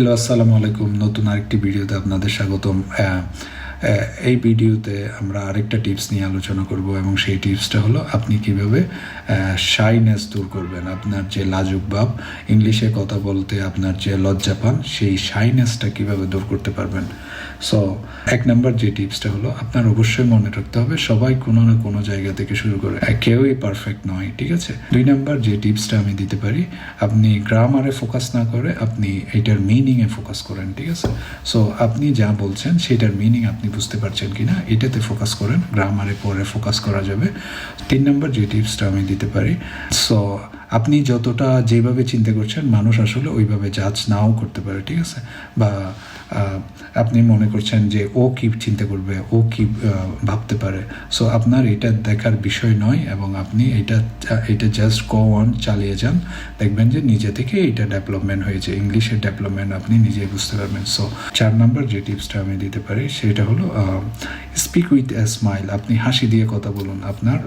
Hello, আসসালামু আলাইকুম। নতুন আরেকটি ভিডিওতে আপনাদের স্বাগতম। এই ভিডিওতে আমরা আরেকটা টিপস নিয়ে আলোচনা করব এবং সেই টিপসটা হলো আপনি কিভাবে শাইনেস দূর করবেন। আপনার যে লাজুক ভাব, ইংলিশে কথা বলতে আপনার যে লজ্জা পান, সেই শাইনেসটা কিভাবে দূর করতে পারবেন। সো এক নাম্বার যে টিপসটা হলো আপনার অবশ্যই মনে রাখতে হবে সবাই কোনো না কোনো জায়গা থেকে শুরু করে, কেউই পারফেক্ট নয়, ঠিক আছে। 2 নাম্বার যে টিপসটা আমি দিতে পারি, আপনি গ্রামারে ফোকাস না করে আপনি এইটার মিনিংয়ে ফোকাস করেন, ঠিক আছে। সো আপনি যা বলছেন সেটার মিনিং আপনি বুঝতে পারছেন কিনা এটাতে ফোকাস করেন, গ্রামারে পরে ফোকাস করা যাবে। 3 নাম্বার যে টিপসটা আমি দিতে পারি, সো আপনি যতটা যেভাবে চিন্তা করছেন মানুষ আসলে ওইভাবে জাজ নাও করতে পারে, ঠিক আছে। বা আপনি মনে করছেন যে ও কি চিন্তা করবে, ও কি ভাবতে পারে, সো আপনার এটা দেখার বিষয় নয় এবং আপনি এটা জাস্ট গো অন, চালিয়ে যান, দেখবেন যে নিজে থেকে এটা ডেভেলপমেন্ট হয়েছে, ইংলিশের ডেভেলপমেন্ট আপনি নিজেই বুঝতে পারবেন। সো 4 নাম্বার যে টিপসটা আমি দিতে পারি সেটা হলো স্পিক উইথ এ স্মাইল। আপনি হাসি দিয়ে কথা বলুন, আপনার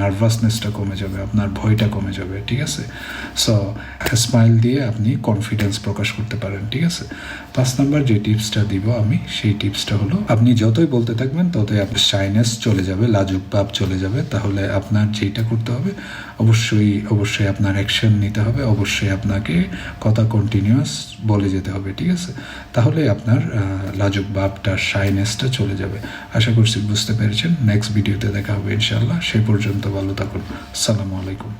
নার্ভাসনেসটা কমে যাবে, আপনার ভয়টা কমে যাবে, ঠিক আছে। সো স্মাইল দিয়ে আপনি কনফিডেন্স প্রকাশ করতে পারেন, ঠিক আছে। 5 নাম্বার যে টিপসটা দিব আমি, সেই টিপসটা হলো আপনি যতই বলতে থাকবেন ততই আপনার শাইনেস চলে যাবে, লাজুক ভাব চলে যাবে। তাহলে আপনার যেটা করতে হবে, অবশ্যই আপনার অ্যাকশন নিতে হবে, অবশ্যই আপনাকে কথা কন্টিনিউয়াস বলে যেতে হবে, ঠিক আছে। তাহলে আপনার লাজুক ভাবটা, শাইনেসটা চলে যাবে। আশা করছি বুঝতে পেরেছেন। নেক্সট ভিডিওতে দেখা হবে ইনশাআল্লাহ। সে পর্যন্ত ভালো থাকুন। আসসালামু আলাইকুম।